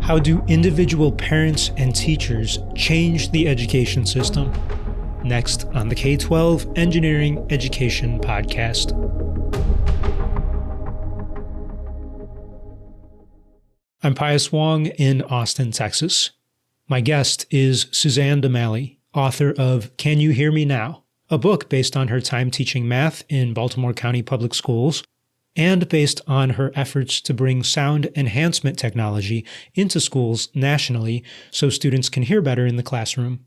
How do individual parents and teachers change the education system? Next on the K-12 Engineering Education Podcast. I'm Pius Wong in Austin, Texas. My guest is Suzanne DeMallie, author of Can You Hear Me Now?, a book based on her time teaching math in Baltimore County Public Schools and based on her efforts to bring sound enhancement technology into schools nationally so students can hear better in the classroom.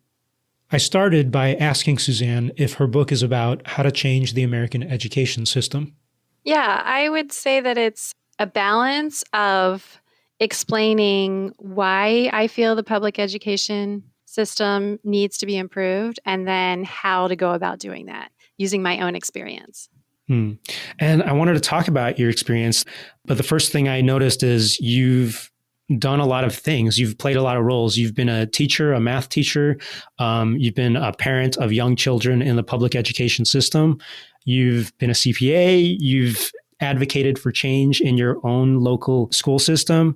I started by asking Suzanne if her book is about how to change the American education system. Yeah, I would say that it's a balance of explaining why I feel the public education system needs to be improved and then how to go about doing that using my own experience. And I wanted to talk about your experience, but the first thing I noticed is you've done a lot of things. You've played a lot of roles. You've been a teacher, a math teacher. You've been a parent of young children in the public education system. You've been a CPA. You've advocated for change in your own local school system.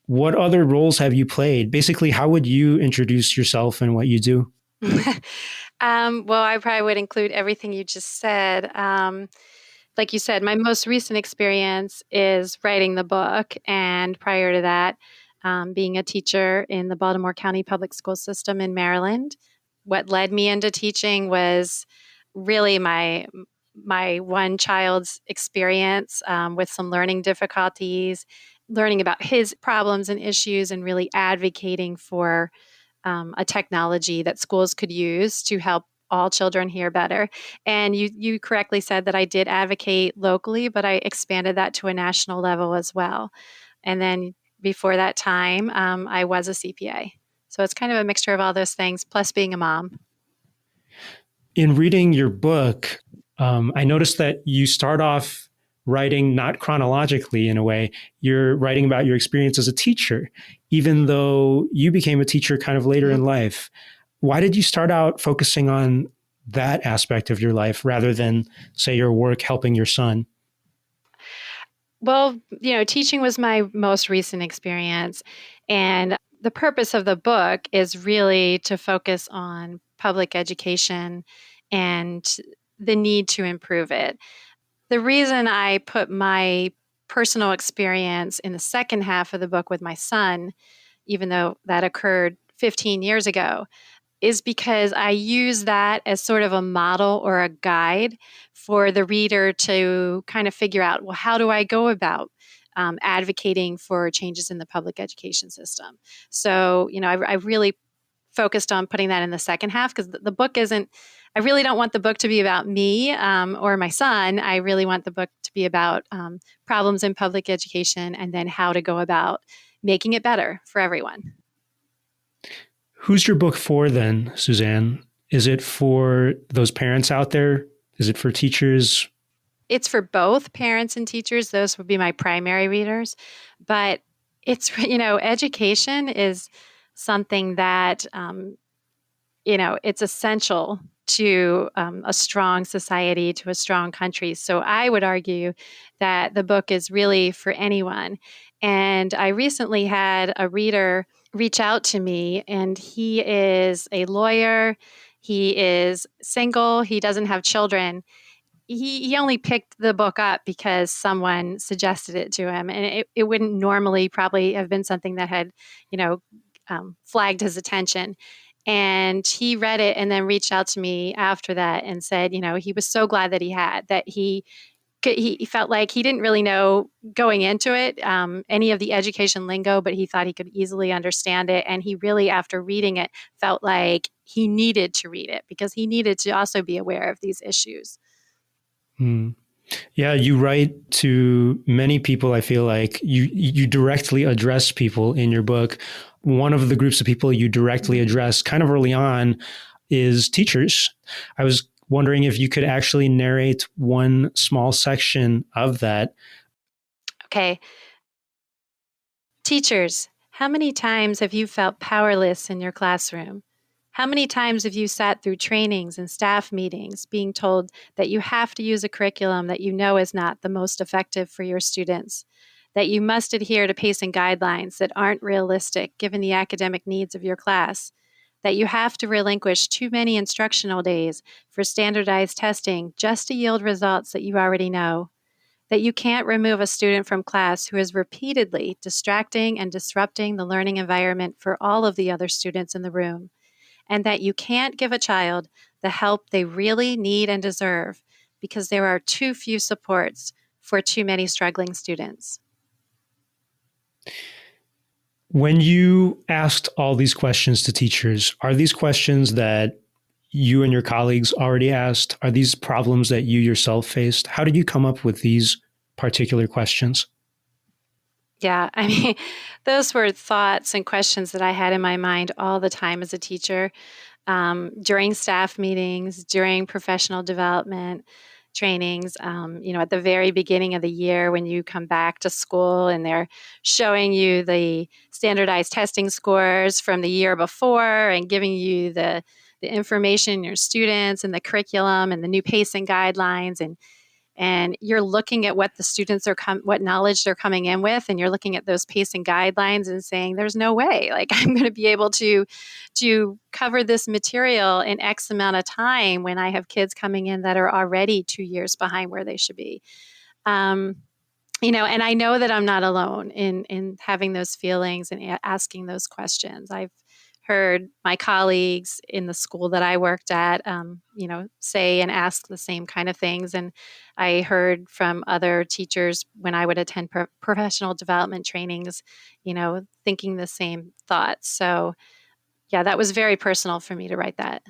What other roles have you played? Basically, how would you introduce yourself and what you do? Well, I probably would include everything you just said. Like you said, my most recent experience is writing the book. And prior to that, being a teacher in the Baltimore County Public School system in Maryland. What led me into teaching was really my one child's experience with some learning difficulties, learning about his problems and issues, and really advocating for a technology that schools could use to help all children hear better. And you correctly said that I did advocate locally, but I expanded that to a national level as well. And then before that time, I was a CPA. So it's kind of a mixture of all those things, plus being a mom. In reading your book, I noticed that you start off writing not chronologically in a way. You're writing about your experience as a teacher, even though you became a teacher kind of later in life. Why did you start out focusing on that aspect of your life rather than, say, your work helping your son? Well, teaching was my most recent experience. And the purpose of the book is really to focus on public education and the need to improve it. The reason I put my personal experience in the second half of the book with my son, even though that occurred 15 years ago, is because I use that as sort of a model or a guide for the reader to kind of figure out, well, how do I go about advocating for changes in the public education system? So, I really focused on putting that in the second half because the book isn't, I really don't want the book to be about me or my son. I really want the book to be about problems in public education and then how to go about making it better for everyone. Who's your book for then, Suzanne? Is it for those parents out there? Is it for teachers? It's for both parents and teachers. Those would be my primary readers. But it's, education is something that, it's essential to a strong society, to a strong country. So I would argue that the book is really for anyone. And I recently had a reader reach out to me, and he is a lawyer. He is single. He doesn't have children. He only picked the book up because someone suggested it to him. And it wouldn't normally probably have been something that had, flagged his attention. And he read it and then reached out to me after that and said, he was so glad that he felt like he didn't really know going into it any of the education lingo, but he thought he could easily understand it. And he really, after reading it, felt like he needed to read it because he needed to also be aware of these issues. Yeah, you write to many people. I feel like you directly address people in your book. One of the groups of people you directly address kind of early on is teachers. I was wondering if you could actually narrate one small section of that. Okay. Teachers, how many times have you felt powerless in your classroom? How many times have you sat through trainings and staff meetings being told that you have to use a curriculum that you know is not the most effective for your students? that you must adhere to pacing guidelines that aren't realistic given the academic needs of your class, that you have to relinquish too many instructional days for standardized testing just to yield results that you already know, that you can't remove a student from class who is repeatedly distracting and disrupting the learning environment for all of the other students in the room, and that you can't give a child the help they really need and deserve because there are too few supports for too many struggling students. When you asked all these questions to teachers, are these questions that you and your colleagues already asked? Are these problems that you yourself faced? How did you come up with these particular questions? Yeah, I mean, those were thoughts and questions that I had in my mind all the time as a teacher, during staff meetings, during professional development trainings, at the very beginning of the year when you come back to school and they're showing you the standardized testing scores from the year before and giving you the information in your students and the curriculum and the new pacing guidelines, and you're looking at what the students what knowledge they're coming in with, and you're looking at those pacing guidelines and saying there's no way like I'm going to be able to cover this material in X amount of time when I have kids coming in that are already 2 years behind where they should be. um, and I know that I'm not alone in having those feelings and asking those questions. I've heard my colleagues in the school that I worked at, say and ask the same kind of things. And I heard from other teachers when I would attend professional development trainings, thinking the same thoughts. So, yeah, that was very personal for me to write that.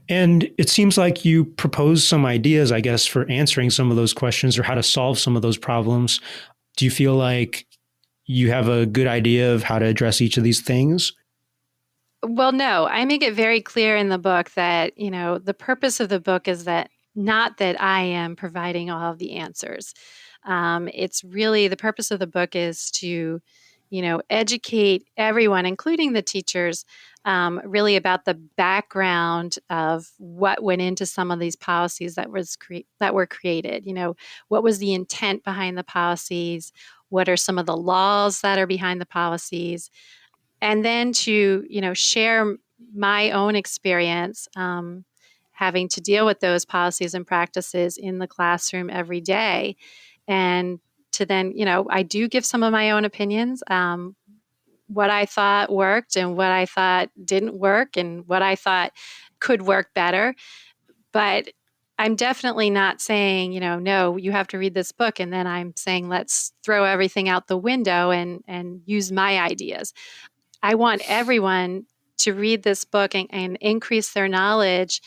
And it seems like you proposed some ideas, I guess, for answering some of those questions or how to solve some of those problems. Do you feel like you have a good idea of how to address each of these things? Well, no, I make it very clear in the book that, the purpose of the book is that not that I am providing all of the answers. It's really the purpose of the book is to, educate everyone, including the teachers, really about the background of what went into some of these policies that were created. What was the intent behind the policies? What are some of the laws that are behind the policies? And then to share my own experience, having to deal with those policies and practices in the classroom every day, and to then I do give some of my own opinions, what I thought worked and what I thought didn't work and what I thought could work better. But I'm definitely not saying, no, you have to read this book, and then I'm saying let's throw everything out the window and use my ideas. I want everyone to read this book and increase their knowledge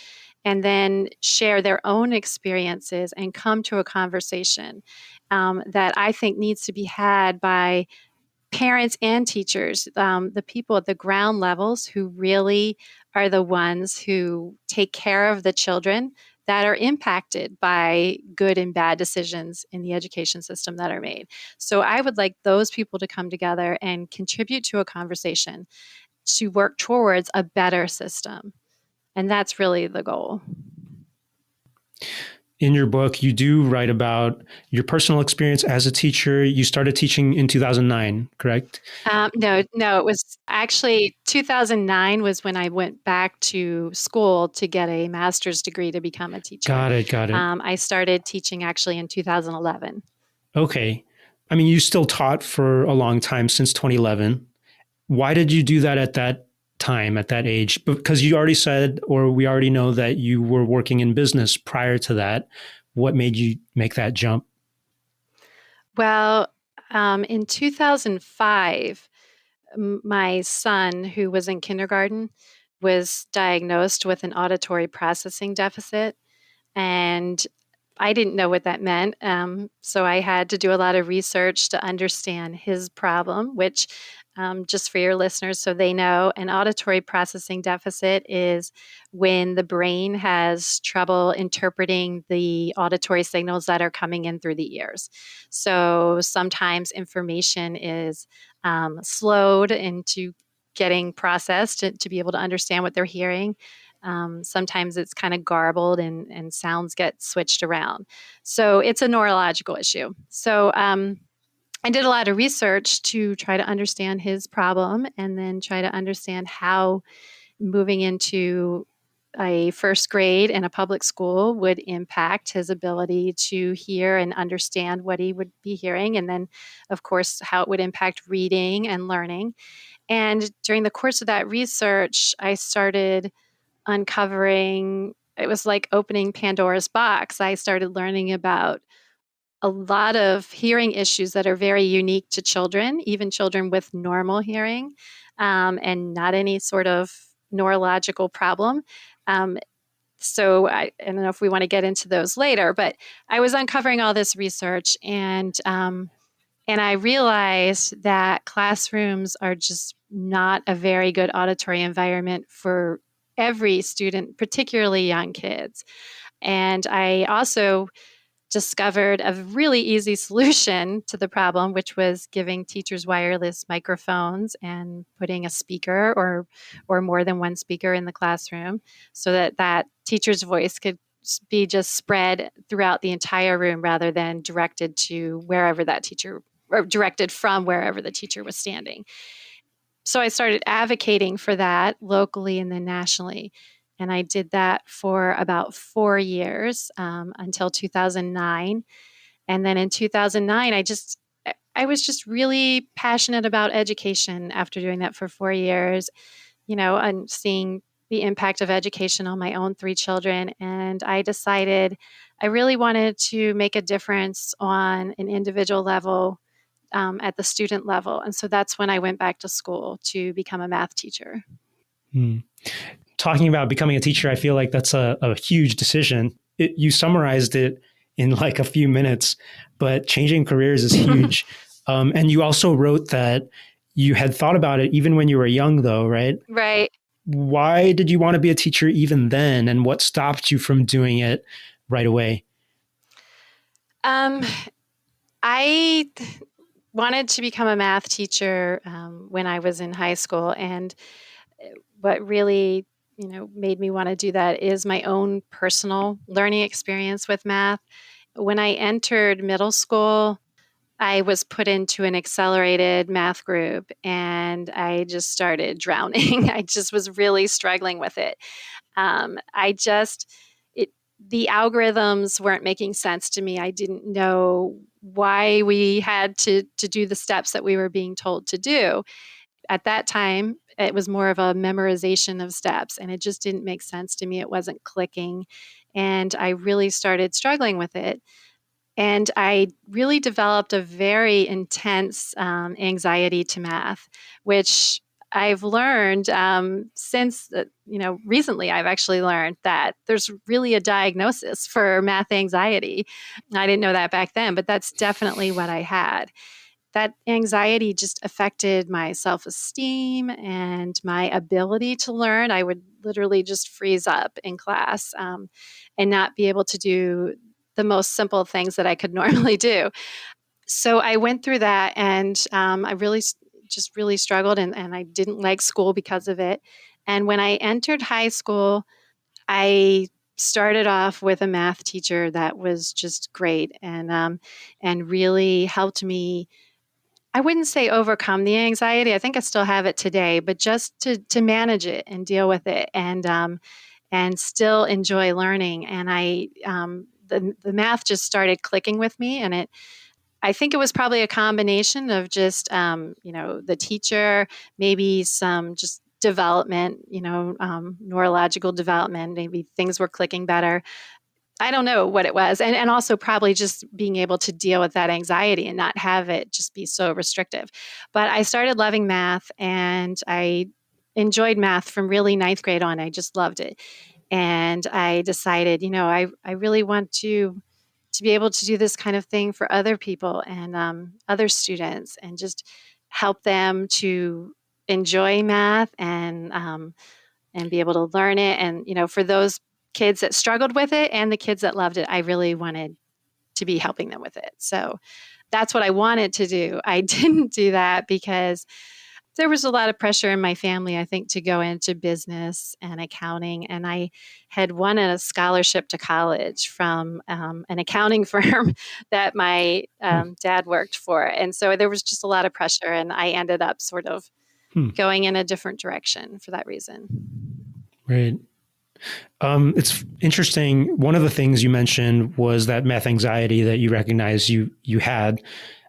and then share their own experiences and come to a conversation that I think needs to be had by parents and teachers, the people at the ground levels who really are the ones who take care of the children that are impacted by good and bad decisions in the education system that are made. So I would like those people to come together and contribute to a conversation to work towards a better system. And that's really the goal. In your book, you do write about your personal experience as a teacher. You started teaching in 2009, correct? No, it was actually 2009 was when I went back to school to get a master's degree to become a teacher. Got it. I started teaching actually in 2011. Okay. I mean, you still taught for a long time since 2011. Why did you do that at that time, at that age? Because you already said, or we already know that you were working in business prior to that. What made you make that jump? Well, in 2005, my son, who was in kindergarten, was diagnosed with an auditory processing deficit. And I didn't know what that meant. So I had to do a lot of research to understand his problem, which, just for your listeners, so they know, an auditory processing deficit is when the brain has trouble interpreting the auditory signals that are coming in through the ears. So sometimes information is slowed into getting processed to be able to understand what they're hearing. Sometimes it's kind of garbled and sounds get switched around. So it's a neurological issue. So I did a lot of research to try to understand his problem and then try to understand how moving into a first grade in a public school would impact his ability to hear and understand what he would be hearing. And then, of course, how it would impact reading and learning. And during the course of that research, I started uncovering, it was like opening Pandora's box. I started learning about a lot of hearing issues that are very unique to children, even children with normal hearing, and not any sort of neurological problem. Um, so I don't know if we want to get into those later, but I was uncovering all this research, and I realized that classrooms are just not a very good auditory environment for every student, particularly young kids. And I also discovered a really easy solution to the problem, which was giving teachers wireless microphones and putting a speaker or more than one speaker in the classroom so that that teacher's voice could be just spread throughout the entire room rather than directed to wherever that teacher or directed from wherever the teacher was standing. So I started advocating for that locally and then nationally. And I did that for about 4 years until 2009. And then in 2009, I was just really passionate about education after doing that for 4 years, and seeing the impact of education on my own three children. And I decided I really wanted to make a difference on an individual level at the student level. And so that's when I went back to school to become a math teacher. Hmm. Talking about becoming a teacher, I feel like that's a huge decision. You summarized it in like a few minutes, but changing careers is huge. And you also wrote that you had thought about it even when you were young, though, right? Right. Why did you want to be a teacher even then? And what stopped you from doing it right away? I wanted to become a math teacher when I was in high school. And what really, made me want to do that is my own personal learning experience with math. When I entered middle school, I was put into an accelerated math group and I just started drowning. I just was really struggling with it. I just, it, the algorithms weren't making sense to me. I didn't know why we had to do the steps that we were being told to do. At that time, it was more of a memorization of steps, and it just didn't make sense to me. It wasn't clicking. And I really started struggling with it. And I really developed a very intense anxiety to math, which I've learned since, recently I've actually learned that there's really a diagnosis for math anxiety. I didn't know that back then, but that's definitely what I had. That anxiety just affected my self esteem and my ability to learn. I would literally just freeze up in class and not be able to do the most simple things that I could normally do. So I went through that and I really just really struggled and I didn't like school because of it. And when I entered high school, I started off with a math teacher that was just great and really helped me. I wouldn't say overcome the anxiety. I think I still have it today, but just to manage it and deal with it and still enjoy learning. And the math just started clicking with me, and I think it was probably a combination of just the teacher, maybe some just development, neurological development. Maybe things were clicking better. I don't know what it was. And also probably just being able to deal with that anxiety and not have it just be so restrictive. But I started loving math and I enjoyed math from really ninth grade on. I just loved it. And I decided, I really want to be able to do this kind of thing for other people and other students and just help them to enjoy math and be able to learn it. And, for those kids that struggled with it and the kids that loved it, I really wanted to be helping them with it. So that's what I wanted to do. I didn't do that because there was a lot of pressure in my family, I think, to go into business and accounting. And I had won a scholarship to college from an accounting firm that my Hmm. dad worked for. And so there was just a lot of pressure, and I ended up sort of Hmm. going in a different direction for that reason. Right. It's interesting. One of the things you mentioned was that math anxiety that you recognized you had.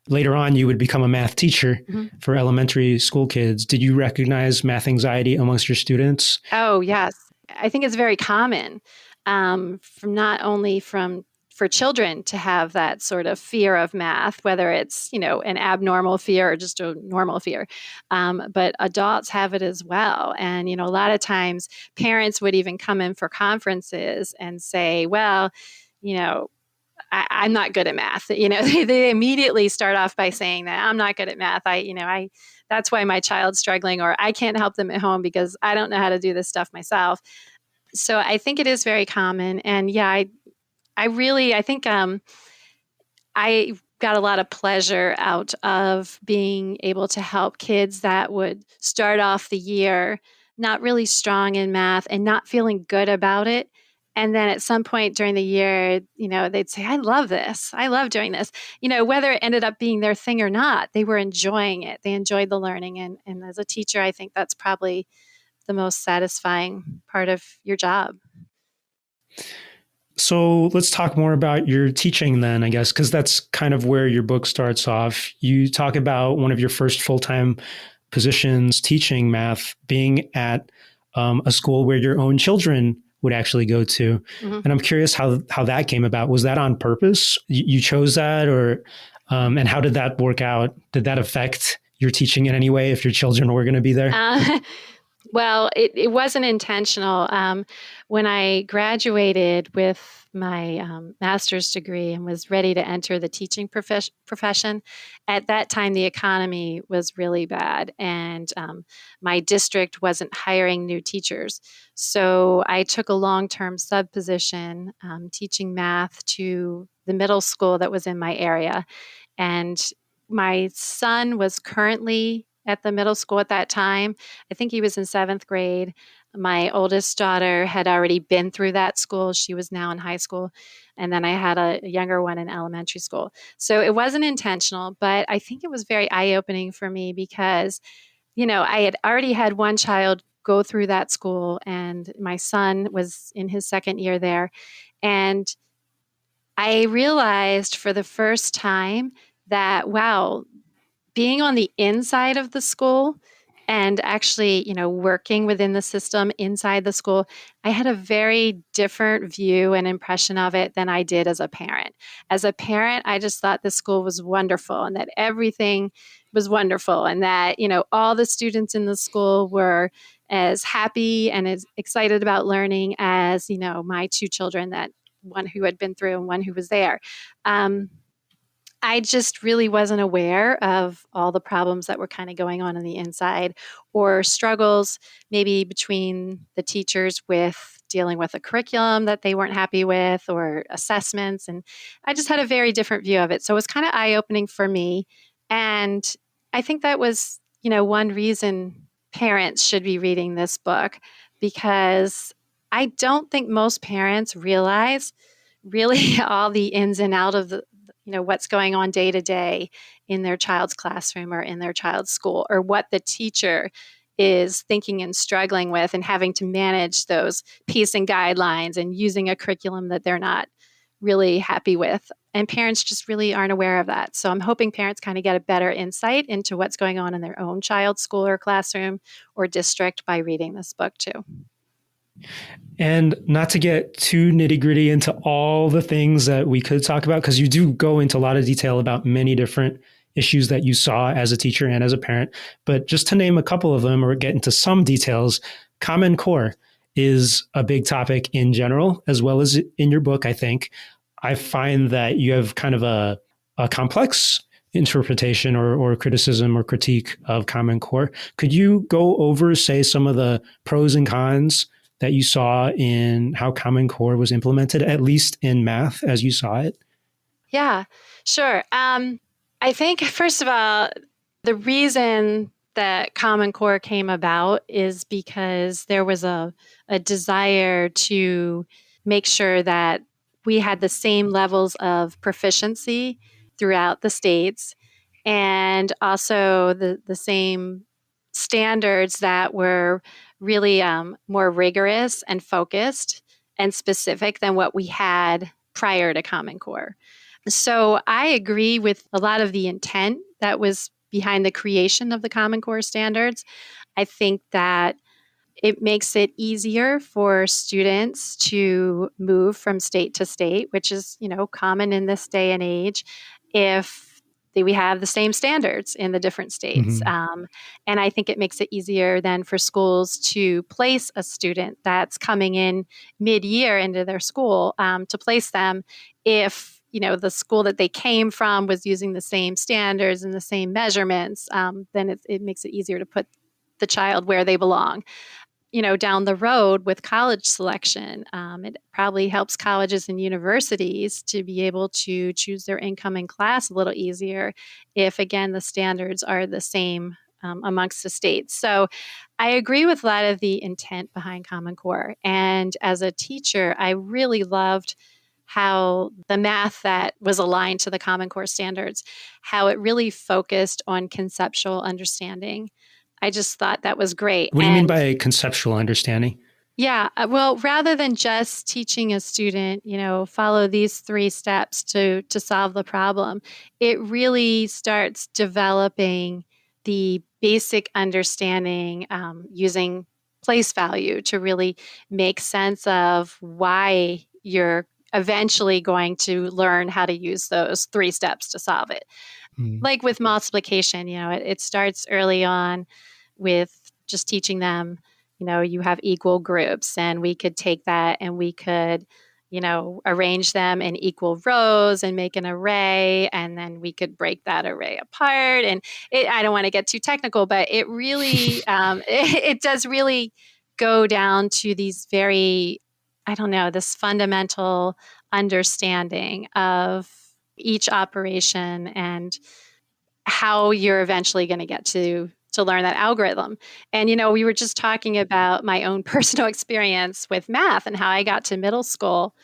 Later on, you would become a math teacher for elementary school kids. Did you recognize math anxiety amongst your students? Oh, yes. I think it's very common from not only from for children to have that sort of fear of math, whether it's, an abnormal fear or just a normal fear. But adults have it as well. And, a lot of times parents would even come in for conferences and say, well, you know, I'm not good at math. They immediately start off by saying that I'm not good at math. That's why my child's struggling, or I can't help them at home because I don't know how to do this stuff myself. So I think it is very common. And yeah, I think I got a lot of pleasure out of being able to help kids that would start off the year not really strong in math and not feeling good about it. And then at some point during the year, they'd say, I love this. I love doing this. Whether it ended up being their thing or not, they were enjoying it. They enjoyed the learning. And as a teacher, I think that's probably the most satisfying part of your job. So let's talk more about your teaching then, I guess, because that's kind of where your book starts off. You talk about one of your first full-time positions teaching math being at a school where your own children would actually go to. Mm-hmm. And I'm curious how that came about. Was that on purpose? You chose that, or and how did that work out? Did that affect your teaching in any way if your children were going to be there? Well, it wasn't intentional. When I graduated with my master's degree and was ready to enter the teaching profession, at that time the economy was really bad, and my district wasn't hiring new teachers. So I took a long-term sub position teaching math to the middle school that was in my area. And my son was currently at the middle school at that time. I think he was in 7th grade. My oldest daughter had already been through that school. She was now in high school. And then I had a younger one in elementary school. So it wasn't intentional, but I think it was very eye-opening for me because, I had already had one child go through that school, and my son was in his second year there. And I realized for the first time that, wow, being on the inside of the school and actually, working within the system inside the school, I had a very different view and impression of it than I did as a parent. As a parent, I just thought the school was wonderful and that everything was wonderful and that, all the students in the school were as happy and as excited about learning as, my two children, that one who had been through and one who was there. I just really wasn't aware of all the problems that were kind of going on the inside, or struggles maybe between the teachers with dealing with a curriculum that they weren't happy with, or assessments. And I just had a very different view of it. So it was kind of eye-opening for me. And I think that was, one reason parents should be reading this book, because I don't think most parents realize really all the ins and outs of what's going on day to day in their child's classroom or in their child's school, or what the teacher is thinking and struggling with and having to manage those piece and guidelines and using a curriculum that they're not really happy with. And parents just really aren't aware of that. So I'm hoping parents kind of get a better insight into what's going on in their own child's school or classroom or district by reading this book too. And not to get too nitty gritty into all the things that we could talk about, because you do go into a lot of detail about many different issues that you saw as a teacher and as a parent. But just to name a couple of them or get into some details, Common Core is a big topic in general, as well as in your book, I think. I find that you have kind of a complex interpretation or criticism or critique of Common Core. Could you go over, say, some of the pros and cons that you saw in how Common Core was implemented, at least in math as you saw it? Yeah, sure. I think, first of all, the reason that Common Core came about is because there was a desire to make sure that we had the same levels of proficiency throughout the states and also the same standards that were really more rigorous and focused and specific than what we had prior to Common Core. So I agree with a lot of the intent that was behind the creation of the Common Core standards. I think that it makes it easier for students to move from state to state, which is, common in this day and age if we have the same standards in the different states. And I think it makes it easier then for schools to place a student that's coming in mid-year into their school, to place them if the school that they came from was using the same standards and the same measurements, then it makes it easier to put the child where they belong. Down the road with college selection, it probably helps colleges and universities to be able to choose their incoming class a little easier if, again, the standards are the same amongst the states. So I agree with a lot of the intent behind Common Core. And as a teacher, I really loved how the math that was aligned to the Common Core standards, how it really focused on conceptual understanding. I just thought that was great. What do you mean by conceptual understanding? Yeah, well, rather than just teaching a student, follow these 3 steps to solve the problem, it really starts developing the basic understanding using place value to really make sense of why you're eventually going to learn how to use those 3 steps to solve it. Like with multiplication, it starts early on with just teaching them, you have equal groups, and we could take that and we could, arrange them in equal rows and make an array, and then we could break that array apart. And I don't want to get too technical, but it really, it does really go down to these very, this fundamental understanding of each operation and how you're eventually going to get to learn that algorithm. And we were just talking about my own personal experience with math and how I got to middle school,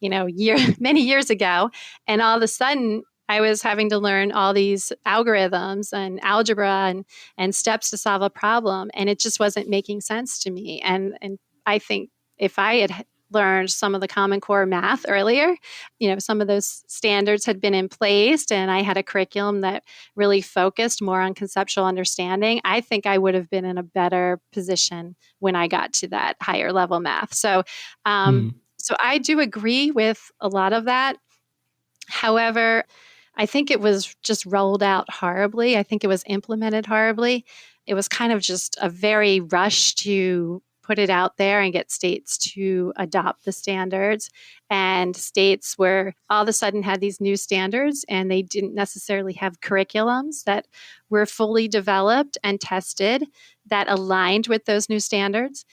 many years ago, and all of a sudden I was having to learn all these algorithms and algebra and steps to solve a problem, and it just wasn't making sense to me. And I think if I had learned some of the Common Core math earlier, some of those standards had been in place and I had a curriculum that really focused more on conceptual understanding, I think I would have been in a better position when I got to that higher level math. So, so I do agree with a lot of that. However, I think it was just rolled out horribly. I think it was implemented horribly. It was kind of just a very rush to put it out there and get states to adopt the standards. And states were all of a sudden had these new standards, and they didn't necessarily have curriculums that were fully developed and tested that aligned with those new standards.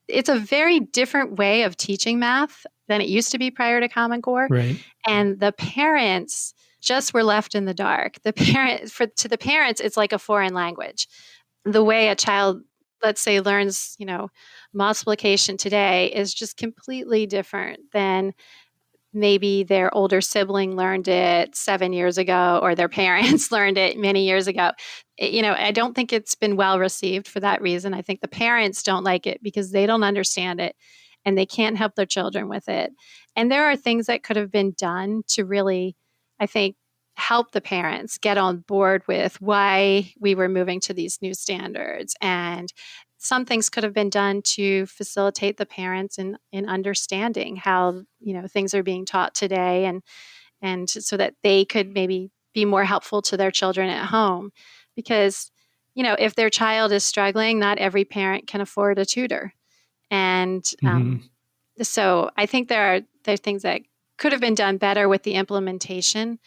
It's a very different way of teaching math than it used to be prior to Common Core. Right. And the parents just were left in the dark. To the parents, it's like a foreign language. The way a child, let's say, learns, multiplication today is just completely different than maybe their older sibling learned it 7 years ago, or their parents learned it many years ago. I don't think it's been well received for that reason. I think the parents don't like it because they don't understand it and they can't help their children with it. And there are things that could have been done to really, I think, help the parents get on board with why we were moving to these new standards. And some things could have been done to facilitate the parents in understanding how, things are being taught today, and so that they could maybe be more helpful to their children at home. Because, if their child is struggling, not every parent can afford a tutor. And so I think there are things that could have been done better with the implementation.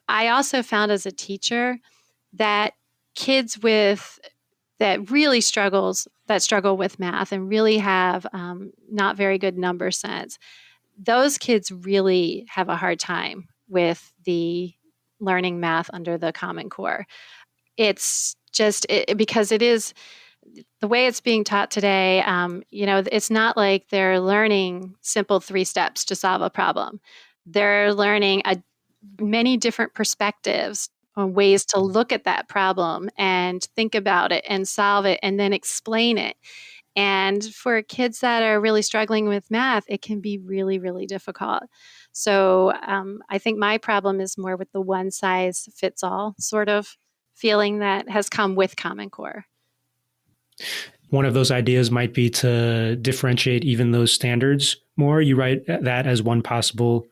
I also found as a teacher that kids that struggle with math and really have not very good number sense, those kids really have a hard time with the learning math under the Common Core. It's because it is the way it's being taught today. It's not like they're learning simple 3 steps to solve a problem. They're learning many different perspectives on ways to look at that problem and think about it and solve it and then explain it. And for kids that are really struggling with math, it can be really, really difficult. So I think my problem is more with the one size fits all sort of feeling that has come with Common Core. One of those ideas might be to differentiate even those standards more. You write that as one possible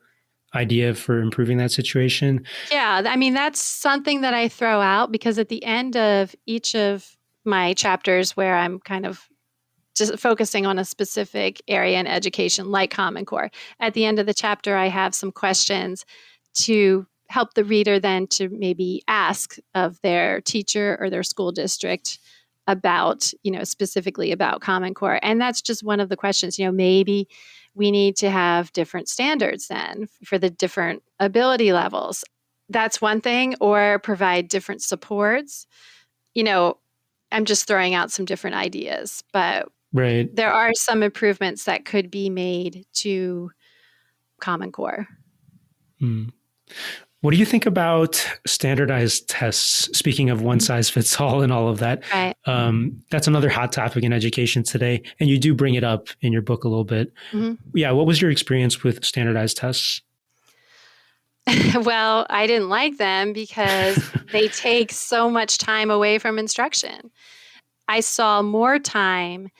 idea for improving that situation. Yeah, I mean, that's something that I throw out because at the end of each of my chapters where I'm kind of just focusing on a specific area in education like Common Core, at the end of the chapter, I have some questions to help the reader then to maybe ask of their teacher or their school district about, specifically about Common Core. And that's just one of the questions, maybe we need to have different standards then for the different ability levels. That's one thing, or provide different supports. I'm just throwing out some different ideas, but right. There are some improvements that could be made to Common Core. What do you think about standardized tests? Speaking of one size fits all and all of that, Right. That's another hot topic in education today. And you do bring it up in your book a little bit. Mm-hmm. Yeah. What was your experience with standardized tests? Well, I didn't like them because they take so much time away from instruction. I saw more time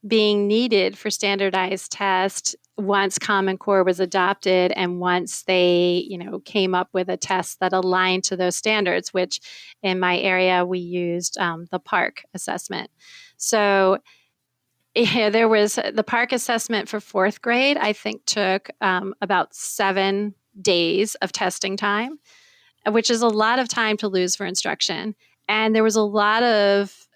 being needed for standardized tests once Common Core was adopted and once they, came up with a test that aligned to those standards, which in my area we used the PARCC assessment. So there was the PARCC assessment for 4th grade, I think took about 7 days of testing time, which is a lot of time to lose for instruction. And there was a lot of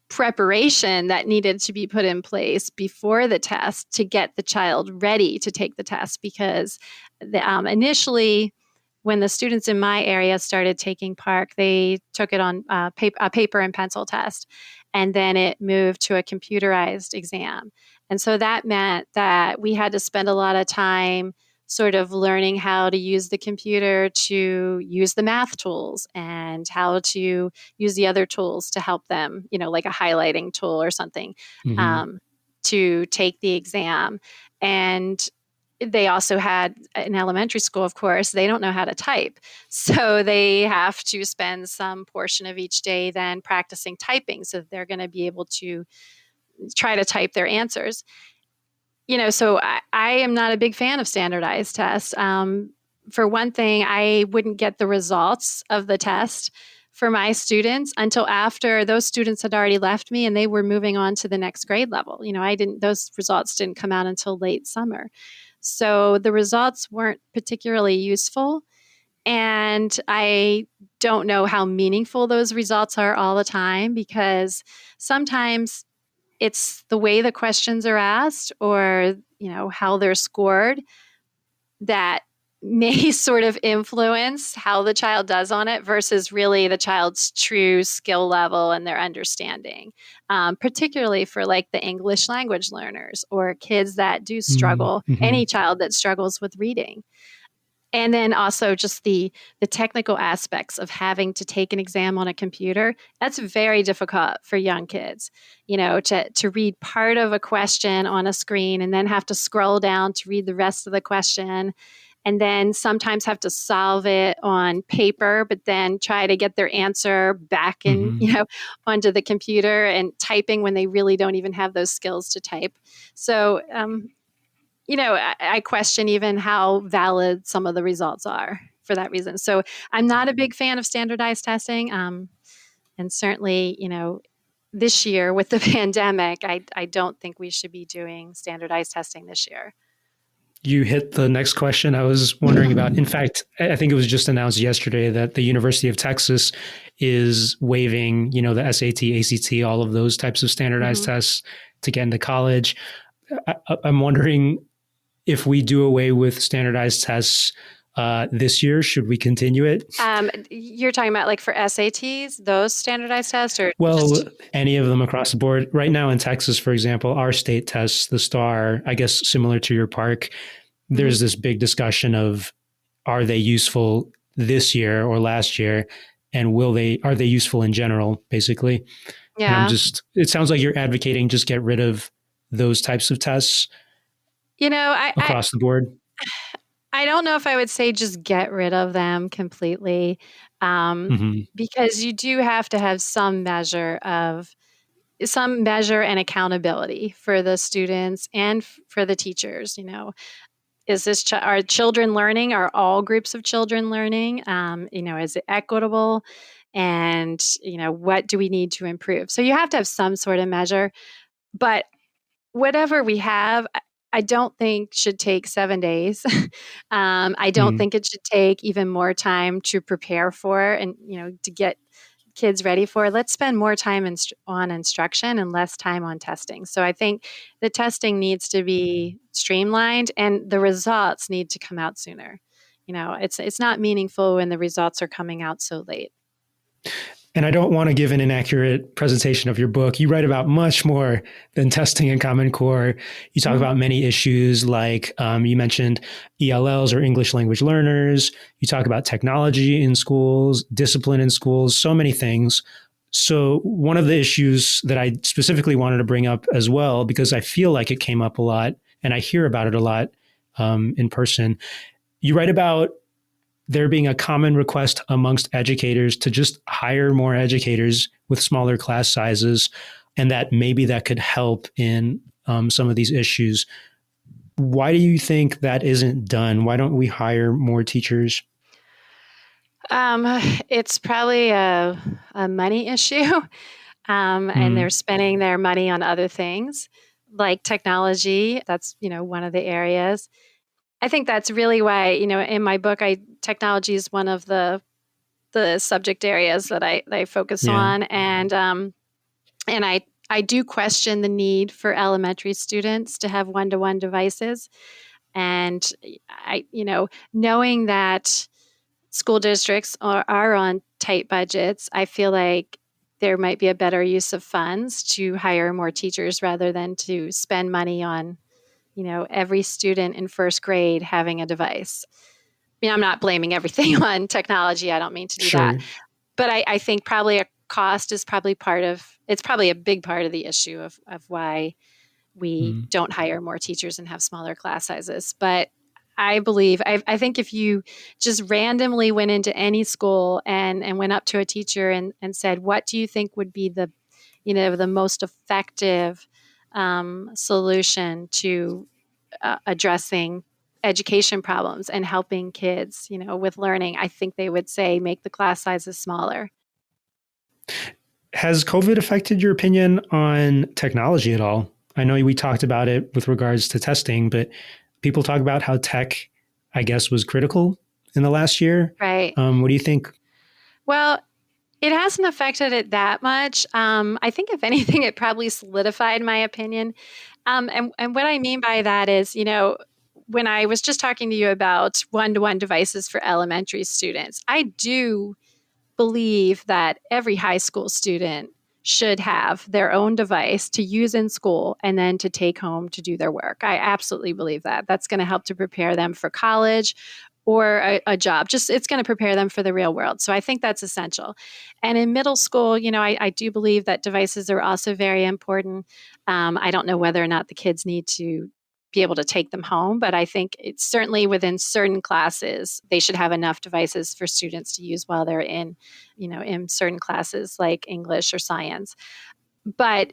preparation that needed to be put in place before the test to get the child ready to take the test, because initially when the students in my area started taking PARCC, they took it on a paper and pencil test, and then it moved to a computerized exam. And so that meant that we had to spend a lot of time sort of learning how to use the computer to use the math tools and how to use the other tools to help them, like a highlighting tool or something, to take the exam. And they also had, in elementary school, of course, they don't know how to type. So they have to spend some portion of each day then practicing typing so that they're going to be able to try to type their answers. So I am not a big fan of standardized tests. For one thing, I wouldn't get the results of the test for my students until after those students had already left me and they were moving on to the next grade level. Those results didn't come out until late summer. So the results weren't particularly useful. And I don't know how meaningful those results are all the time, because sometimes it's the way the questions are asked or, how they're scored that may sort of influence how the child does on it versus really the child's true skill level and their understanding, particularly for like the English language learners or kids that do struggle, any child that struggles with reading. And then also just the technical aspects of having to take an exam on a computer. That's very difficult for young kids, to read part of a question on a screen and then have to scroll down to read the rest of the question. And then sometimes have to solve it on paper, but then try to get their answer back in, onto the computer and typing when they really don't even have those skills to type. So, I question even how valid some of the results are for that reason. So I'm not a big fan of standardized testing. And certainly, this year with the pandemic, I don't think we should be doing standardized testing this year. You hit the next question I was wondering about. In fact, I think it was just announced yesterday that the University of Texas is waiving, the SAT, ACT, all of those types of standardized tests to get into college. I'm wondering, if we do away with standardized tests, this year. Should we continue it? You're talking about like for SATs, those standardized tests, or Well, just any of them across the board. Right now in Texas, for example, our state tests, the STAR, I guess similar to your park, Mhm. there's this big discussion of are they useful this year or last year? And are they useful in general, basically? And Yeah. it sounds like you're advocating just get rid of those types of tests You know, across the board. I don't know if I would say just get rid of them completely, um, Hmm. because you do have to have some measure and accountability for the students and for the teachers. Is this are children learning? Are all groups of children learning? Is it equitable? And what do we need to improve? So you have to have some sort of measure, but whatever we have, I don't think should take 7 days. I don't Mm. think it should take even more time to prepare for and, to get kids ready for. Let's spend more time on instruction and less time on testing. So I think the testing needs to be streamlined and the results need to come out sooner. It's not meaningful when the results are coming out so late. And I don't want to give an inaccurate presentation of your book. You write about much more than testing and Common Core. You talk Mhm. about many issues like you mentioned ELLs or English language learners. You talk about technology in schools, discipline in schools, so many things. So one of the issues that I specifically wanted to bring up as well, because I feel like it came up a lot and I hear about it a lot in person. You write about there being a common request amongst educators to just hire more educators with smaller class sizes, and that maybe that could help in some of these issues. Why do you think that isn't done? Why don't we hire more teachers? Um, it's probably a money issue, and they're Mm, spending their money on other things like technology. That's one of the areas. I think that's really why in my book, technology is one of the subject areas that I focus yeah, on, and I do question the need for elementary students to have one-to-one devices, and knowing that school districts are on tight budgets, I feel like there might be a better use of funds to hire more teachers rather than to spend money on, every student in first grade having a device. I'm not blaming everything on technology. I don't mean to do that. sure. But I think probably a cost is probably it's probably a big part of the issue of why we Mm. don't hire more teachers and have smaller class sizes. But I think if you just randomly went into any school and went up to a teacher and said, what do you think would be the most effective solution to addressing education problems and helping kids, with learning, I think they would say make the class sizes smaller. Has COVID affected your opinion on technology at all? I know we talked about it with regards to testing, but people talk about how tech, I guess, was critical in the last year. Right. What do you think? Well, it hasn't affected it that much. I think if anything, it probably solidified my opinion. And what I mean by that is, when I was just talking to you about one-to-one devices for elementary students, I do believe that every high school student should have their own device to use in school and then to take home to do their work. I absolutely believe that. That's going to help to prepare them for college or a job. Just it's going to prepare them for the real world. So I think that's essential. And in middle school, I do believe that devices are also very important. I don't know whether or not the kids need to be able to take them home, but I think it's certainly within certain classes, they should have enough devices for students to use while they're in certain classes like English or science. But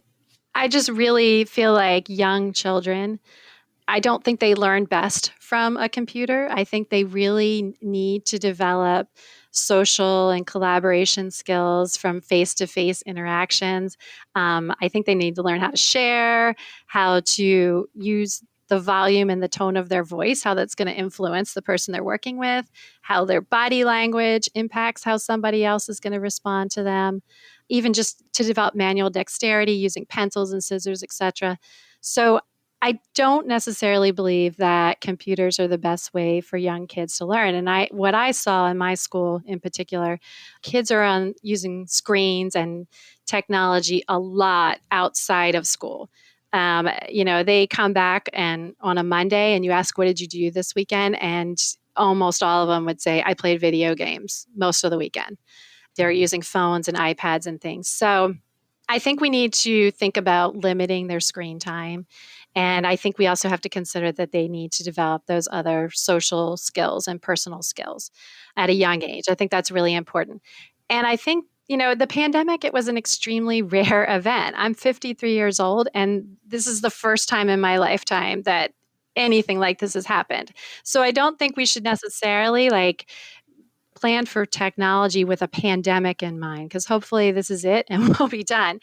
I just really feel like young children, I don't think they learn best from a computer. I think they really need to develop social and collaboration skills from face to face interactions. I think they need to learn how to share, how to use the volume and the tone of their voice, how that's going to influence the person they're working with, how their body language impacts how somebody else is going to respond to them, even just to develop manual dexterity using pencils and scissors, etc. So I don't necessarily believe that computers are the best way for young kids to learn. And what I saw in my school in particular, kids are on using screens and technology a lot outside of school. They come back and on a Monday and you ask, what did you do this weekend? And almost all of them would say, I played video games most of the weekend. They're using phones and iPads and things. So I think we need to think about limiting their screen time. And I think we also have to consider that they need to develop those other social skills and personal skills at a young age. I think that's really important. And I think, the pandemic, it was an extremely rare event. I'm 53 years old, and this is the first time in my lifetime that anything like this has happened. So I don't think we should necessarily plan for technology with a pandemic in mind, because hopefully this is it and we'll be done.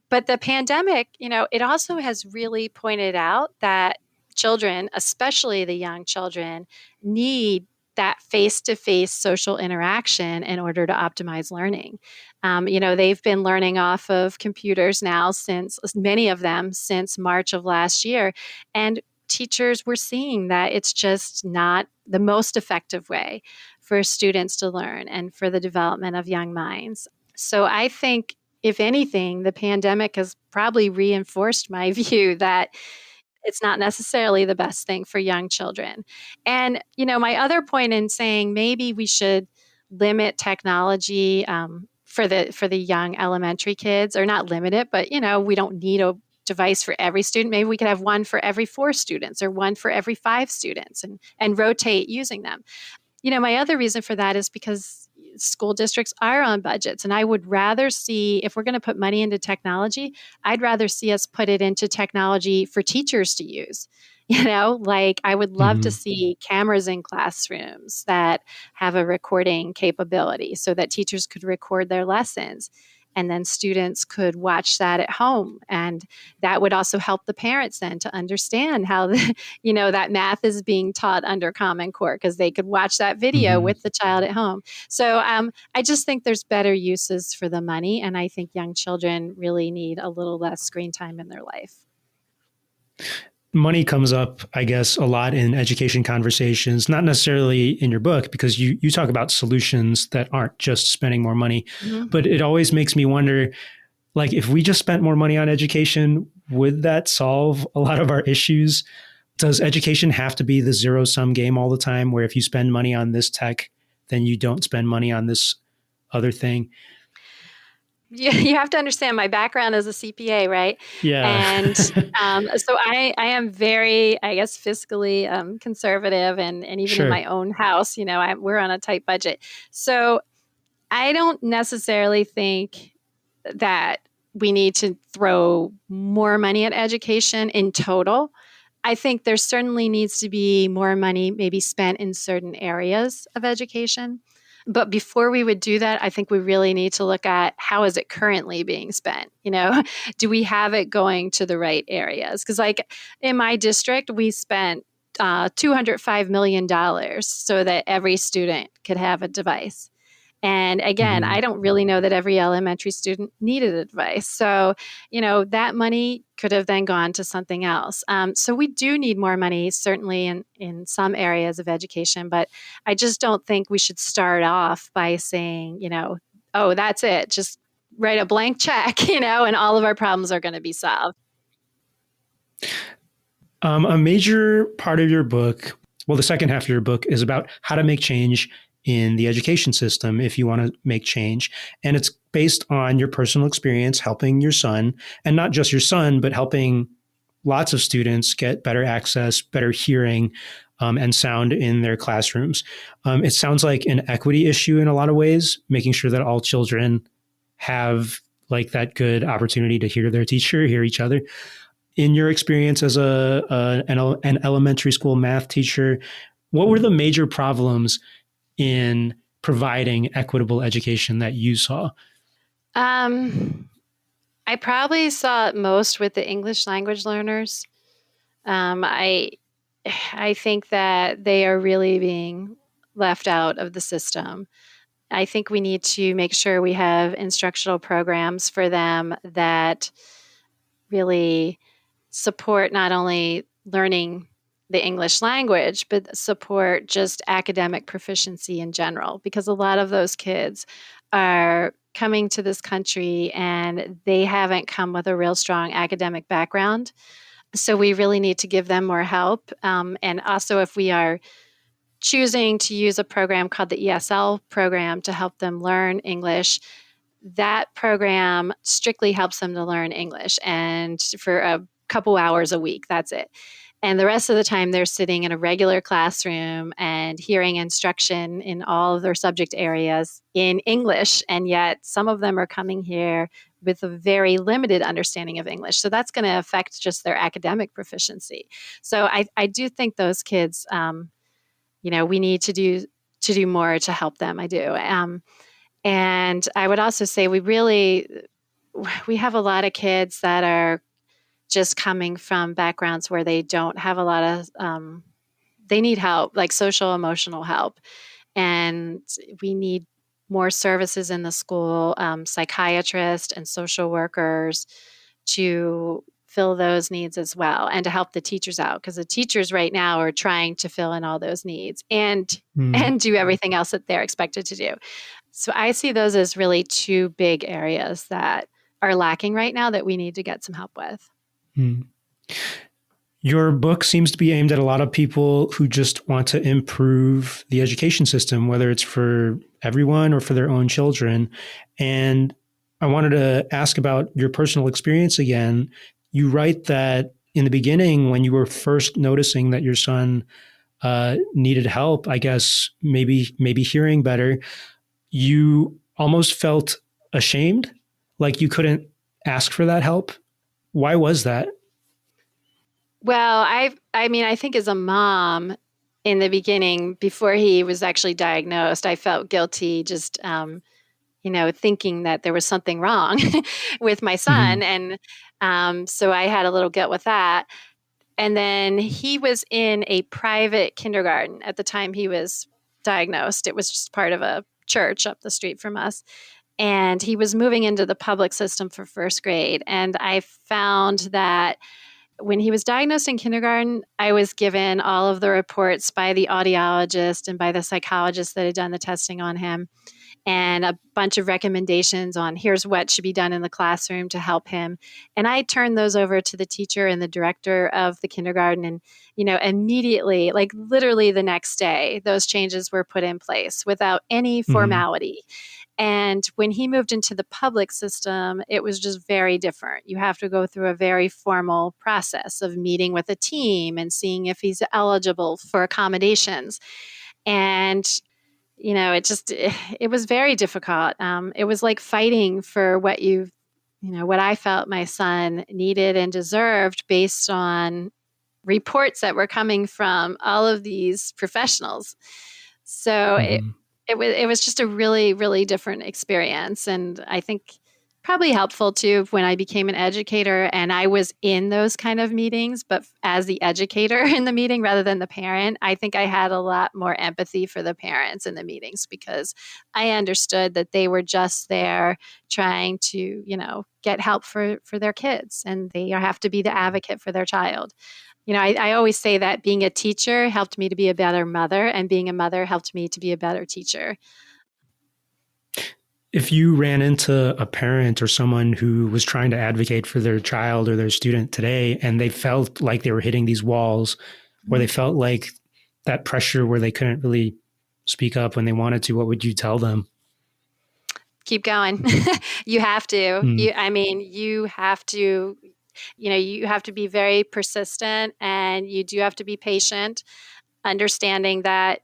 But the pandemic, it also has really pointed out that children, especially the young children, need that face-to-face social interaction in order to optimize learning. They've been learning off of computers now since, many of them, since March of last year. And teachers were seeing that it's just not the most effective way for students to learn and for the development of young minds. So I think, if anything, the pandemic has probably reinforced my view that it's not necessarily the best thing for young children. And, my other point in saying maybe we should limit technology for the young elementary kids, or not limit it, but, we don't need a device for every student. Maybe we could have one for every 4 students or one for every 5 students and rotate using them. My other reason for that is because school districts are on budgets. And I would rather see, if we're going to put money into technology, I'd rather see us put it into technology for teachers to use. I would love to Mhm. see cameras in classrooms that have a recording capability so that teachers could record their lessons. And then students could watch that at home. And that would also help the parents then to understand how that math is being taught under Common Core, because they could watch that video Mhm. with the child at home. So I just think there's better uses for the money. And I think young children really need a little less screen time in their life. Money comes up, I guess, a lot in education conversations, not necessarily in your book, because you talk about solutions that aren't just spending more money. Mhm. But it always makes me wonder, if we just spent more money on education, would that solve a lot of our issues? Does education have to be the zero sum game all the time, where if you spend money on this tech, then you don't spend money on this other thing? You have to understand my background as a CPA, right? Yeah. And so I am very, I guess, fiscally conservative, and even in Sure. my own house, we're on a tight budget. So I don't necessarily think that we need to throw more money at education in total. I think there certainly needs to be more money maybe spent in certain areas of education. But before we would do that, I think we really need to look at how is it currently being spent? Do we have it going to the right areas? Because in my district, we spent $205 million so that every student could have a device. And again, Mhm. I don't really know that every elementary student needed advice. So, that money could have then gone to something else. So we do need more money, certainly in some areas of education, but I just don't think we should start off by saying, oh, that's it. Just write a blank check, and all of our problems are going to be solved. A major part of your book, well, the second half of your book, is about how to make change in the education system if you want to make change. And it's based on your personal experience helping your son, and not just your son, but helping lots of students get better access, better hearing, and sound in their classrooms. It sounds like an equity issue in a lot of ways, making sure that all children have that good opportunity to hear their teacher, hear each other. In your experience as an elementary school math teacher, what were the major problems in providing equitable education that you saw? Um, I probably saw it most with the English language learners. Um, I I think that they are really being left out of the system. I think we need to make sure we have instructional programs for them that really support not only learning the English language, but support just academic proficiency in general, because a lot of those kids are coming to this country and they haven't come with a real strong academic background. So we really need to give them more help. And also, if we are choosing to use a program called the ESL program to help them learn English, that program strictly helps them to learn English, and for a couple hours a week, that's it. And the rest of the time, they're sitting in a regular classroom and hearing instruction in all of their subject areas in English. And yet, some of them are coming here with a very limited understanding of English. So that's going to affect just their academic proficiency. So I do think those kids, we need to do more to help them. I do. And I would also say we have a lot of kids that are just coming from backgrounds where they don't have a lot of, they need help, like social emotional help. And we need more services in the school, psychiatrists and social workers to fill those needs as well, and to help the teachers out, because the teachers right now are trying to fill in all those needs and do everything else that they're expected to do. So I see those as really two big areas that are lacking right now that we need to get some help with. Your book seems to be aimed at a lot of people who just want to improve the education system, whether it's for everyone or for their own children. And I wanted to ask about your personal experience again. You write that in the beginning, when you were first noticing that your son needed help, I guess maybe hearing better, you almost felt ashamed, like you couldn't ask for that help. Why was that? Well, I think as a mom in the beginning, before he was actually diagnosed, I felt guilty just, thinking that there was something wrong with my son. And so I had a little guilt with that. And then he was in a private kindergarten at the time he was diagnosed. It was just part of a church up the street from us. And he was moving into the public system for first grade. And I found that when he was diagnosed in kindergarten, I was given all of the reports by the audiologist and by the psychologist that had done the testing on him, and a bunch of recommendations on here's what should be done in the classroom to help him. And I turned those over to the teacher and the director of the kindergarten. And, immediately, like literally the next day, those changes were put in place without any formality. And when he moved into the public system, it was just very different. You have to go through a very formal process of meeting with a team and seeing if he's eligible for accommodations. And, it was very difficult. It was like fighting for what what I felt my son needed and deserved based on reports that were coming from all of these professionals. So it was just a really, really different experience. And I think probably helpful too when I became an educator and I was in those kind of meetings, but as the educator in the meeting rather than the parent, I think I had a lot more empathy for the parents in the meetings, because I understood that they were just there trying to, get help for their kids, and they have to be the advocate for their child. I always say that being a teacher helped me to be a better mother, and being a mother helped me to be a better teacher. If you ran into a parent or someone who was trying to advocate for their child or their student today, and they felt like they were hitting these walls, or they felt like that pressure where they couldn't really speak up when they wanted to, what would you tell them? Keep going. You have to. You have to. You have to be very persistent, and you do have to be patient, understanding that,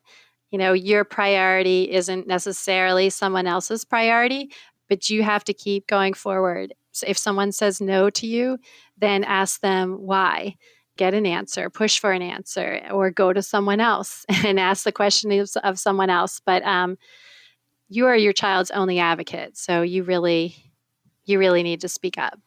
your priority isn't necessarily someone else's priority, but you have to keep going forward. So if someone says no to you, then ask them why. Get an answer, push for an answer, or go to someone else and ask the question of someone else. But you are your child's only advocate, so you really need to speak up.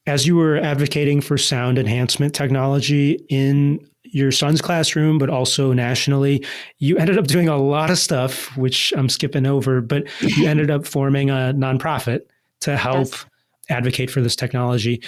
As you were advocating for sound enhancement technology in your son's classroom, but also nationally, you ended up doing a lot of stuff, which I'm skipping over, but you ended up forming a nonprofit to help advocate for this technology.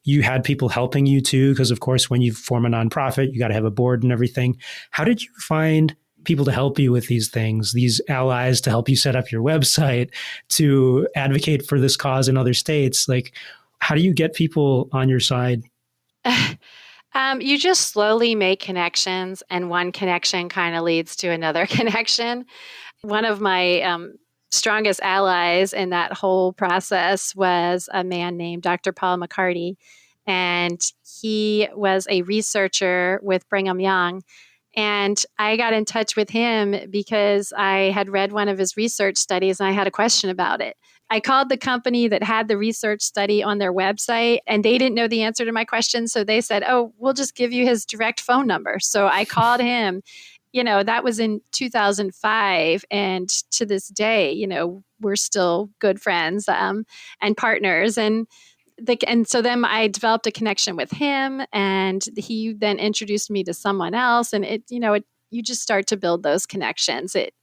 You had people helping you too, because of course, when you form a nonprofit, you got to have a board and everything. How did you find people to help you with these things, these allies to help you set up your website, to advocate for this cause in other states? Like, how do you get people on your side? You just slowly make connections, and one connection kind of leads to another connection. One of my strongest allies in that whole process was a man named Dr. Paul McCarty. And he was a researcher with Brigham Young. And I got in touch with him because I had read one of his research studies and I had a question about it. I called the company that had the research study on their website, and they didn't know the answer to my question. So they said, "Oh, we'll just give you his direct phone number." So I called him. That was in 2005. And to this day, we're still good friends and partners. And so then I developed a connection with him, and he then introduced me to someone else. And you just start to build those connections. It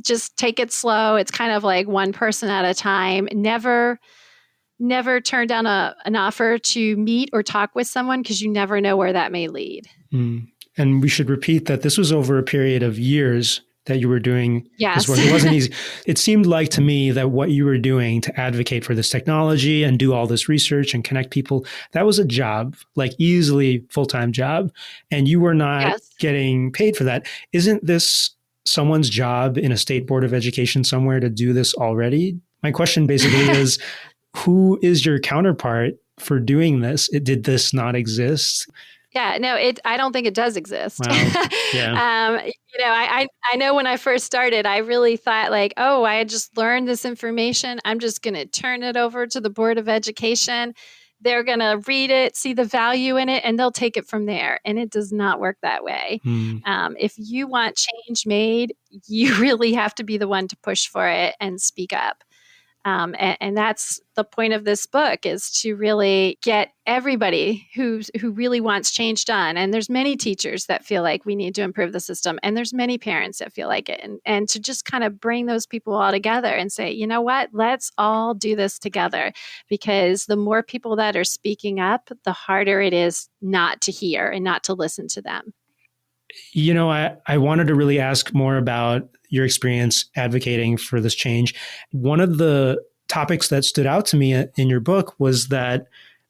just take it slow. It's kind of like one person at a time. Never turn down an offer to meet or talk with someone, because you never know where that may lead. Mm. And we should repeat that this was over a period of years that you were doing Yes. this work. It wasn't easy. It seemed like to me that what you were doing to advocate for this technology and do all this research and connect people, that was a job, like easily full-time job. And you were not getting paid for that. Isn't this someone's job in a state board of education somewhere to do this already? My question basically is, who is your counterpart for doing this? Did this not exist? Yeah, no, I don't think it does exist. Wow. Yeah. I know when I first started, I really thought like, oh, I had just learned this information. I'm just going to turn it over to the Board of Education. They're going to read it, see the value in it, and they'll take it from there. And it does not work that way. If you want change made, you really have to be the one to push for it and speak up. And that's the point of this book, is to really get everybody who really wants change done. And there's many teachers that feel like we need to improve the system. And there's many parents that feel like it. And to just kind of bring those people all together and say, you know what, let's all do this together. Because the more people that are speaking up, the harder it is not to hear and not to listen to them. I wanted to really ask more about your experience advocating for this change. One of the topics that stood out to me in your book was that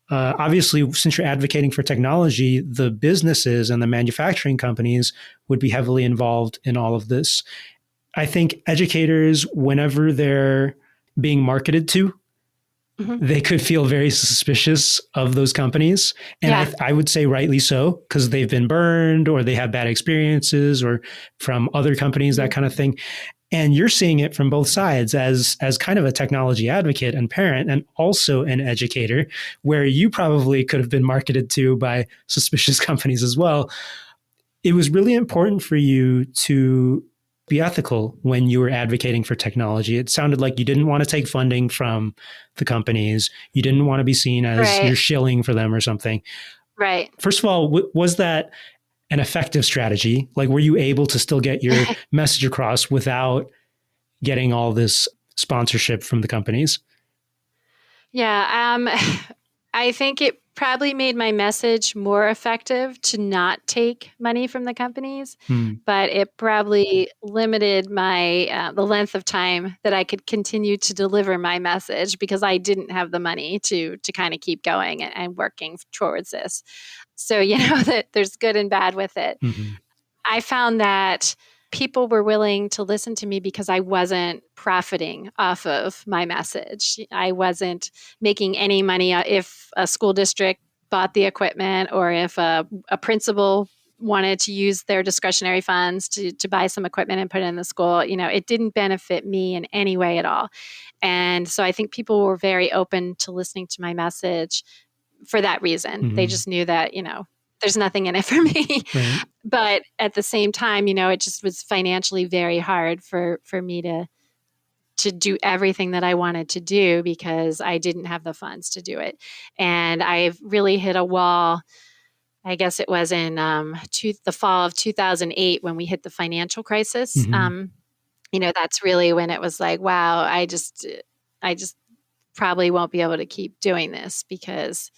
obviously, since you're advocating for technology, the businesses and the manufacturing companies would be heavily involved in all of this. I think educators, whenever they're being marketed to, they could feel very suspicious of those companies. And I would say rightly so, because they've been burned or they have bad experiences or from other companies, that kind of thing. And you're seeing it from both sides as kind of a technology advocate and parent, and also an educator, where you probably could have been marketed to by suspicious companies as well. It was really important for you to be ethical when you were advocating for technology. It sounded like you didn't want to take funding from the companies. You didn't want to be seen as you're shilling for them or something. Right. First of all, was that an effective strategy? Like, were you able to still get your message across without getting all this sponsorship from the companies? Yeah. I think it probably made my message more effective to not take money from the companies, but it probably limited my the length of time that I could continue to deliver my message, because I didn't have the money to kind of keep going and working towards this. So, that there's good and bad with it. I found that people were willing to listen to me because I wasn't profiting off of my message. I wasn't making any money if a school district bought the equipment, or if a principal wanted to use their discretionary funds to buy some equipment and put it in the school. It didn't benefit me in any way at all. And so I think people were very open to listening to my message for that reason. They just knew that, there's nothing in it for me. Right. But at the same time, it just was financially very hard for me to do everything that I wanted to do, because I didn't have the funds to do it. And I've really hit a wall. I guess it was in the fall of 2008 when we hit the financial crisis. That's really when it was like, wow, I just probably won't be able to keep doing this, because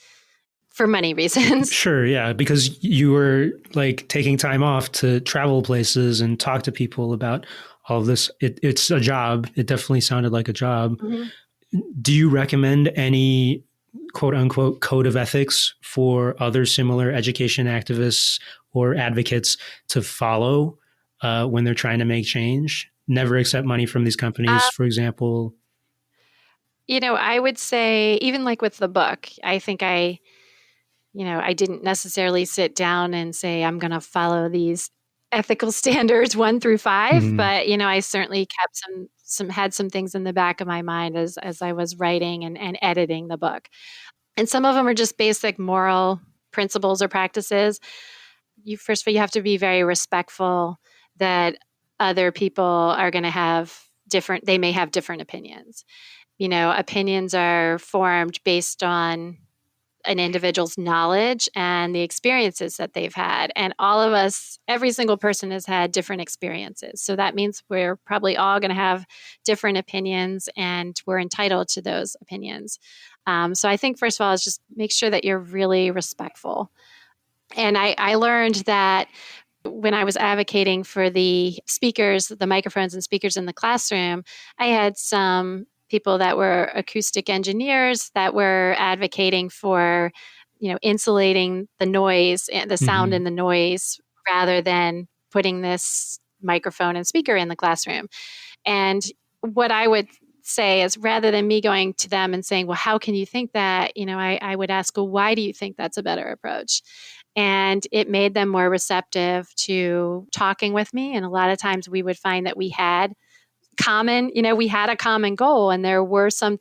for money reasons. Sure, yeah, because you were like taking time off to travel places and talk to people about all of this. It's a job. It definitely sounded like a job. Mhm. Do you recommend any quote unquote code of ethics for other similar education activists or advocates to follow when they're trying to make change? Never accept money from these companies, for example. I would say, even like with the book, I think I didn't necessarily sit down and say, I'm going to follow these ethical standards 1 through 5, Mhm. but, I certainly kept had some things in the back of my mind as I was writing and editing the book. And some of them are just basic moral principles or practices. First of all, you have to be very respectful that other people are going to have they may have different opinions. Opinions are formed based on an individual's knowledge and the experiences that they've had. And all of us, every single person has had different experiences. So that means we're probably all going to have different opinions and we're entitled to those opinions. So I think, first of all, is just make sure that you're really respectful. And I learned that when I was advocating for the speakers, the microphones and speakers in the classroom, I had some people that were acoustic engineers that were advocating for, insulating the noise and the sound Mhm. and the noise rather than putting this microphone and speaker in the classroom. And what I would say is, rather than me going to them and saying, well, how can you think that? I would ask, well, why do you think that's a better approach? And it made them more receptive to talking with me. And a lot of times we would find that we had we had a common goal, and there were some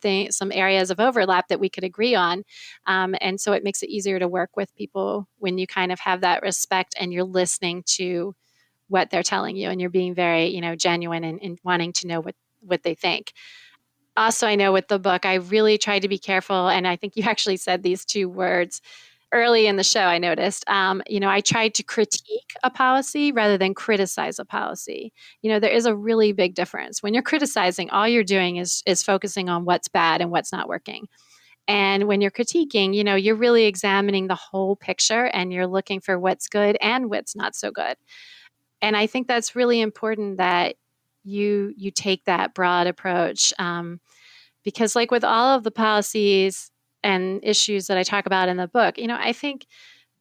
areas of overlap that we could agree on. And so it makes it easier to work with people when you kind of have that respect and you're listening to what they're telling you and you're being very, genuine and wanting to know what they think. Also, I know with the book, I really tried to be careful. And I think you actually said these 2 words early in the show, I noticed. I tried to critique a policy rather than criticize a policy. There is a really big difference. When you're criticizing, all you're doing is focusing on what's bad and what's not working. And when you're critiquing, you're really examining the whole picture and you're looking for what's good and what's not so good. And I think that's really important that you take that broad approach, because, like with all of the policies and issues that I talk about in the book, I think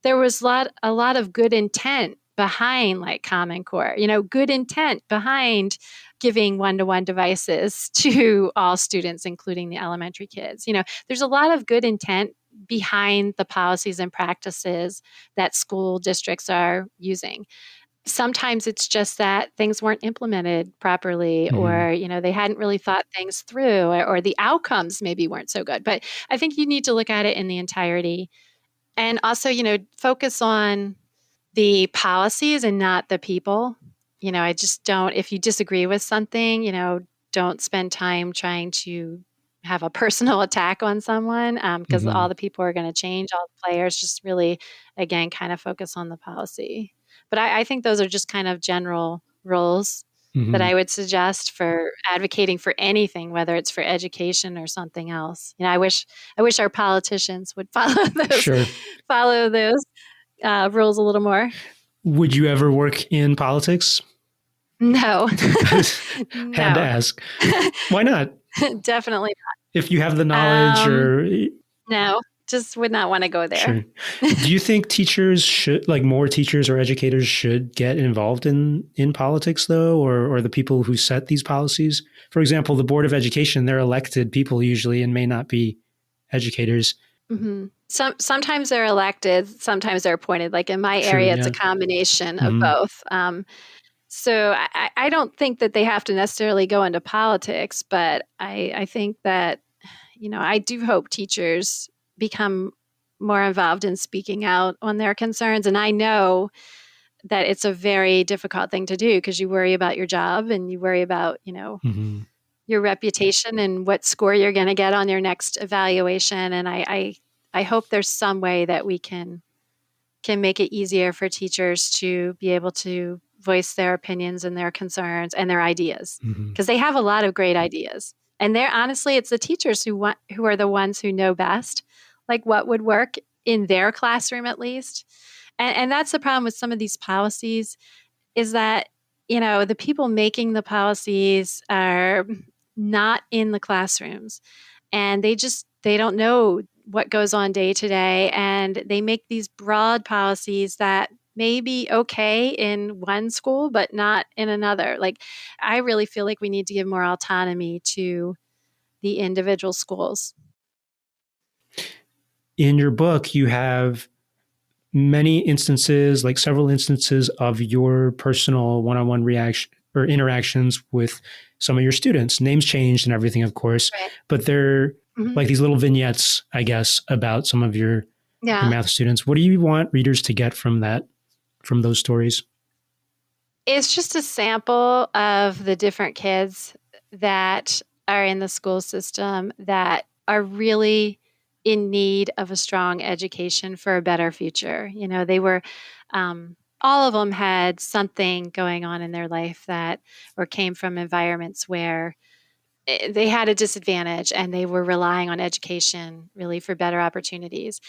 there was a lot of good intent behind, like, Common Core. Good intent behind giving one-to-one devices to all students, including the elementary kids. There's a lot of good intent behind the policies and practices that school districts are using. Sometimes it's just that things weren't implemented properly, Mhm. or they hadn't really thought things through, or the outcomes maybe weren't so good. But I think you need to look at it in the entirety, and also focus on the policies and not the people. I just don't, if you disagree with something, don't spend time trying to have a personal attack on someone, because all Mhm. the people are going to change, all the players. Just really, again, kind of focus on the policy. But I think those are just kind of general rules that Mhm. I would suggest for advocating for anything, whether it's for education or something else. I wish our politicians would Sure. follow those rules a little more. Would you ever work in politics? No. Had to No. ask. Why not? Definitely If you have the not. knowledge or No, just would not wanna go there. sure. Do you think teachers should, like more teachers or educators should get involved in politics though, or the people who set these policies? For example, the Board of Education, they're elected people usually and may not be educators. Mhm. Sometimes they're elected, sometimes they're appointed. Like in my True, area, it's a yeah. combination of Mhm. both. So I don't think that they have to necessarily go into politics, but I think that, I do hope teachers become more involved in speaking out on their concerns. And I know that it's a very difficult thing to do because you worry about your job and you worry about, Mhm. your reputation and what score you're going to get on your next evaluation. And I hope there's some way that we can make it easier for teachers to be able to voice their opinions and their concerns and their ideas, Mhm. because they have a lot of great ideas. And they're honestly, it's the teachers who are the ones who know best, like what would work in their classroom at least. And that's the problem with some of these policies is that, the people making the policies are not in the classrooms, and they don't know what goes on day to day. And they make these broad policies that may be okay in one school, but not in another. Like, I really feel like we need to give more autonomy to the individual schools. In your book, you have many instances, like several instances of your personal one-on-one reaction or interactions with some of your students. Names changed and everything, of course, Right. but they're like these little vignettes, I guess, about some of your math students. What do you want readers to get from those stories? It's just a sample of the different kids that are in the school system that are really in need of a strong education for a better future. They were, all of them had something going on in their life or came from environments where they had a disadvantage and they were relying on education really for better opportunities.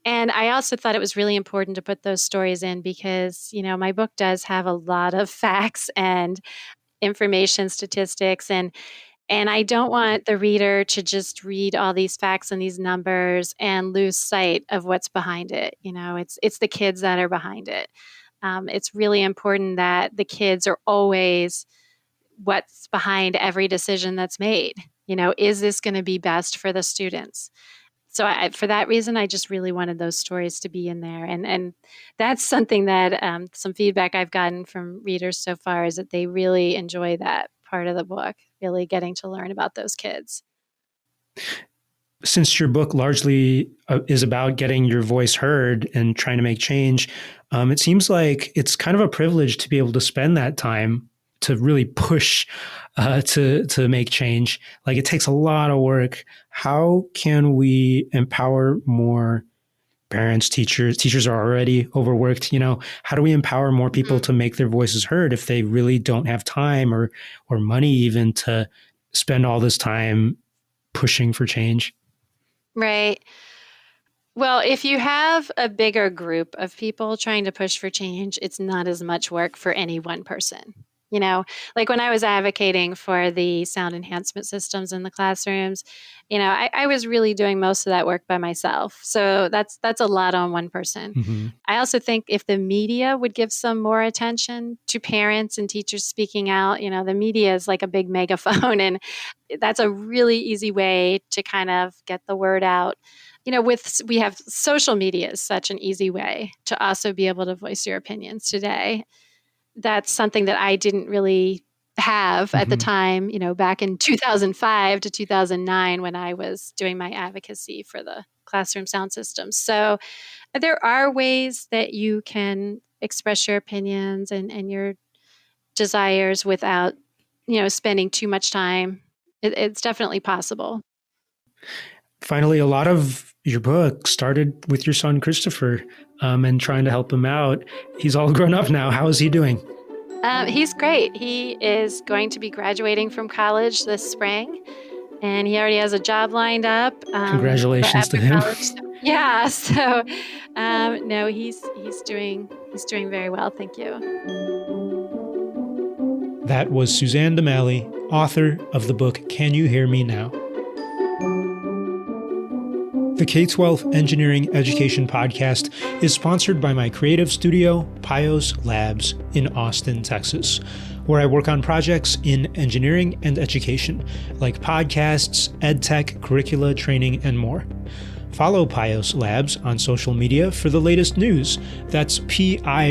And I also thought it was really important to put those stories in because, my book does have a lot of facts and information, statistics, and I don't want the reader to just read all these facts and these numbers and lose sight of what's behind it. It's the kids that are behind it. It's really important that the kids are always what's behind every decision that's made. Is this going to be best for the students? So for that reason, I just really wanted those stories to be in there. And that's something that some feedback I've gotten from readers so far is that they really enjoy that part of the book, really getting to learn about those kids. Since your book largely is about getting your voice heard and trying to make change, it seems like it's kind of a privilege to be able to spend that time to really push to make change. Like, it takes a lot of work. How can we empower more parents, teachers? Teachers are already overworked. How do we empower more people to make their voices heard if they really don't have time or money even to spend all this time pushing for change? Right. Well, if you have a bigger group of people trying to push for change, it's not as much work for any one person. Like when I was advocating for the sound enhancement systems in the classrooms, I was really doing most of that work by myself. So that's a lot on one person. Mm-hmm. I also think if the media would give some more attention to parents and teachers speaking out, the media is like a big megaphone, and that's a really easy way to kind of get the word out. We have social media is such an easy way to also be able to voice your opinions today. That's something that I didn't really have at the time, back in 2005 to 2009 when I was doing my advocacy for the classroom sound systems. So there are ways that you can express your opinions and your desires without, spending too much time. It's definitely possible. Finally, a lot of your book started with your son, Christopher, and trying to help him out. He's all grown up now. How is he doing? He's great. He is going to be graduating from college this spring, and he already has a job lined up. Congratulations to him. Yeah. So, no, he's doing very well. Thank you. That was Suzanne DeMallie, author of the book Can You Hear Me Now? The K-12 Engineering Education Podcast is sponsored by my creative studio, Pios Labs, in Austin, Texas, where I work on projects in engineering and education, like podcasts, edtech, curricula, training, and more. Follow Pios Labs on social media for the latest news. That's PIOSLABS.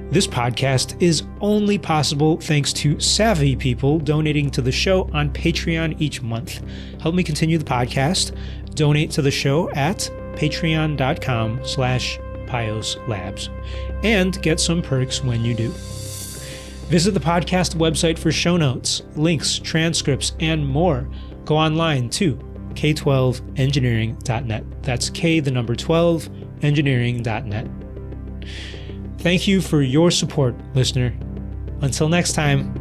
This podcast is only possible thanks to savvy people donating to the show on Patreon each month. Help me continue the podcast. Donate to the show at patreon.com/PiosLabs and get some perks when you do. Visit the podcast website for show notes, links, transcripts, and more. Go online to k12engineering.net. That's K12 engineering.net. Thank you for your support, listener. Until next time.